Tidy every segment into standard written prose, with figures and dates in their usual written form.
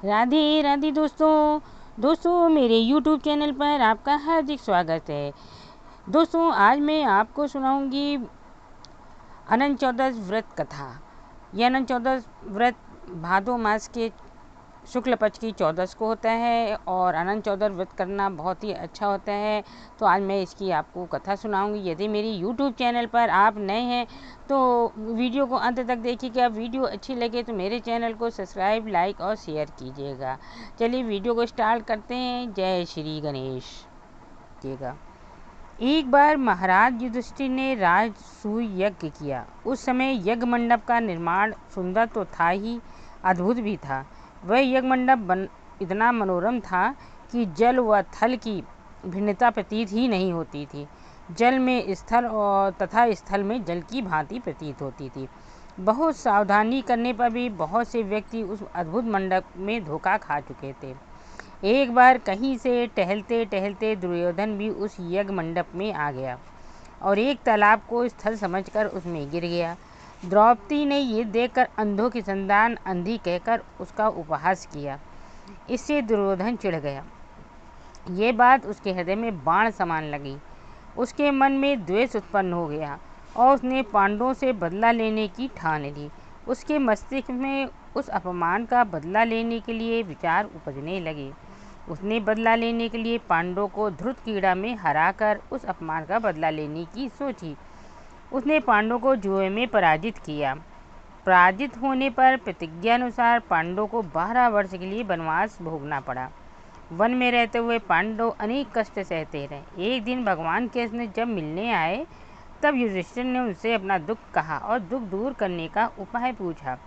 राधे राधे दोस्तों मेरे YouTube channel पर आपका हार्दिक स्वागत है। दोस्तों आज मैं आपको सुनाऊंगी अनंत चौदस व्रत कथा। यह अनंत चौदस व्रत भादो मास के शुक्ल पक्ष की 14 को होता है और अनंत चौदस व्रत करना बहुत ही अच्छा होता है। तो आज मैं इसकी आपको कथा सुनाऊंगी। यदि मेरी YouTube चैनल पर आप नए हैं तो वीडियो को अंत तक देखिएगा। वीडियो अच्छी लगे तो मेरे चैनल को सब्सक्राइब, लाइक और शेयर कीजिएगा। चलिए वीडियो को स्टार्ट करते हैं। जय श्री गणेश। एक बार महाराज युधिष्ठिर ने राजसूय यज्ञ किया। उस समय यज्ञ मंडप का निर्माण सुंदर तो था ही, अद्भुत भी था। वह यज्ञ मंडप इतना मनोरम था कि जल व थल की भिन्नता प्रतीत ही नहीं होती थी। जल में स्थल और तथा स्थल में जल की भांति प्रतीत होती थी। बहुत सावधानी करने पर भी बहुत से व्यक्ति उस अद्भुत मंडप में धोखा खा चुके थे। एक बार कहीं से टहलते टहलते दुर्योधन भी उस यज्ञ मंडप में आ गया और एक तालाब को स्थल समझकर उसमें गिर गया। द्रौपदी ने ये देखकर अंधों की संतान अंधी कहकर उसका उपहास किया। इससे दुर्योधन चिढ़ गया। ये बात उसके हृदय में बाण समान लगी। उसके मन में द्वेष उत्पन्न हो गया और उसने पांडवों से बदला लेने की ठान ली। उसके मस्तिष्क में उस अपमान का बदला लेने के लिए विचार उपजने लगे। उसने बदला लेने के लिए पांडवों को धृत कीड़ा में हराकर उस अपमान का बदला लेने की सोची। उसने पांडवों को जुए में पराजित किया। पराजित होने पर प्रतिज्ञानुसार पांडवों को 12 वर्ष के लिए वनवास भोगना पड़ा। वन में रहते हुए पांडव अनेक कष्ट सहते रहे। एक दिन भगवान कृष्ण जब मिलने आए तब युधिष्ठिर ने उनसे अपना दुख कहा और दुख दूर करने का उपाय पूछा।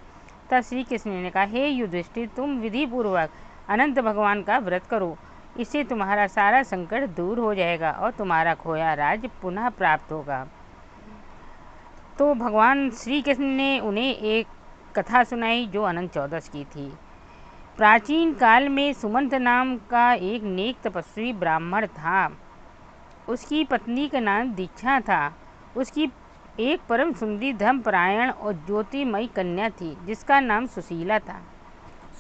तब श्री कृष्ण ने कहा, हे युधिष्ठिर, तुम विधि पूर्वक अनंत भगवान का व्रत करो। इससे तुम्हारा सारा संकट दूर हो जाएगा और तुम्हारा खोया राज्य पुनः प्राप्त होगा। तो भगवान श्री कृष्ण ने उन्हें एक कथा सुनाई जो अनंत चौदस की थी। प्राचीन काल में सुमंत नाम का एक नेक तपस्वी ब्राह्मण था। उसकी पत्नी का नाम दीक्षा था। उसकी एक परम सुंदरी, धर्मपरायण और ज्योतिमयी कन्या थी जिसका नाम सुशीला था।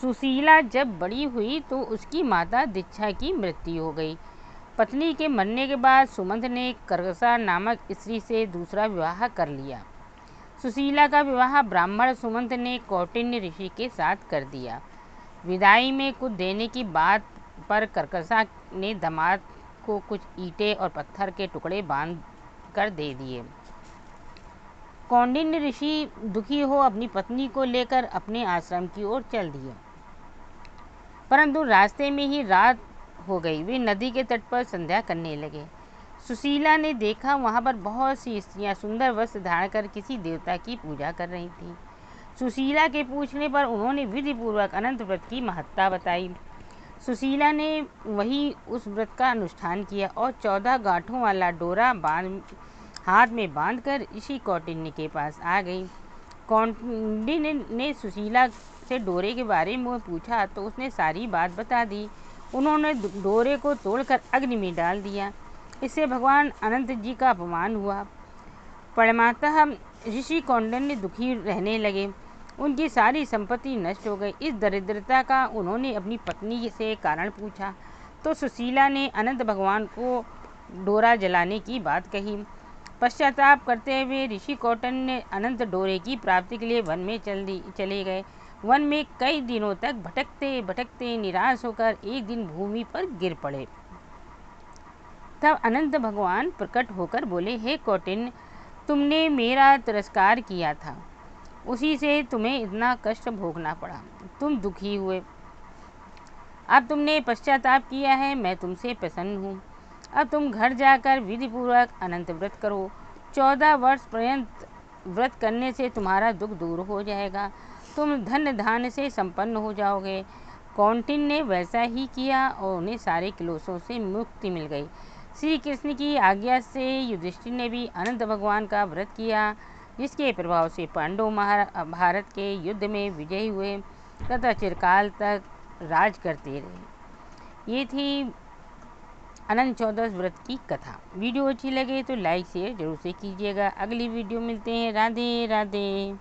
सुशीला जब बड़ी हुई तो उसकी माता दीक्षा की मृत्यु हो गई। पत्नी के मरने के बाद सुमंत ने कर्कशा नामक स्त्री से दूसरा विवाह कर लिया। सुशीला का विवाह ब्राह्मण सुमंत ने कौटिन्य ऋषि के साथ कर दिया। विदाई में कुछ देने की बात पर कर्कशा ने दामाद को कुछ ईंटें और पत्थर के टुकड़े बांध कर दे दिए। कौंडिन्य ऋषि दुखी हो अपनी पत्नी को लेकर अपने आश्रम की ओर चल दिए। परंतु रास्ते में ही रात हो गई। वे नदी के तट पर संध्या करने लगे। सुशीला ने देखा वहां पर बहुत सी स्त्रियां सुंदर वस्त्र धारण कर किसी देवता की पूजा कर रही थीं। सुशीला के पूछने पर उन्होंने विधि पूर्वक अनंत व्रत की महत्ता बताई। सुशीला ने वही उस व्रत का अनुष्ठान किया और 14 गांठों वाला डोरा हाथ में बांधकर ऋषि कौंडिन्य के पास आ गई। कौंडिन्य ने सुशीला से डोरे के बारे में पूछा तो उसने सारी बात बता दी। उन्होंने डोरे को तोड़कर अग्नि में डाल दिया। इससे भगवान अनंत जी का अपमान हुआ। परमातः ऋषि कौंडिन्य दुखी रहने लगे। उनकी सारी संपत्ति नष्ट हो गई। इस दरिद्रता का उन्होंने अपनी पत्नी से कारण पूछा तो सुशीला ने अनंत भगवान को डोरा जलाने की बात कही। पश्चाताप करते हुए ऋषि कौंडिन्य अनंत डोरे की प्राप्ति के लिए वन में चले गए। वन में कई दिनों तक भटकते भटकते निराश होकर एक दिन भूमि पर गिर पड़े। तब अनंत भगवान प्रकट होकर बोले, हे कौंडिन्य, तुमने मेरा तिरस्कार किया था, उसी से तुम्हें इतना कष्ट भोगना पड़ा। तुम दुखी हुए। अब तुमने पश्चाताप किया है, मैं तुमसे प्रसन्न हूँ। अब तुम घर जाकर विधि पूर्वक अनंत व्रत करो। 14 वर्ष पर्यंत व्रत करने से तुम्हारा दुख दूर हो जाएगा। तुम धन धान्य से संपन्न हो जाओगे। कौंडिन्य ने वैसा ही किया और उन्हें सारे क्लेशों से मुक्ति मिल गई। श्री कृष्ण की आज्ञा से युधिष्ठिर ने भी अनंत भगवान का व्रत किया, जिसके प्रभाव से पांडव भारत के युद्ध में विजयी हुए तथा चिरकाल तक राज करते रहे। ये थी अनंत चौदस व्रत की कथा। वीडियो अच्छी लगे तो लाइक शेयर जरूर से कीजिएगा। अगली वीडियो मिलते हैं। राधे राधे।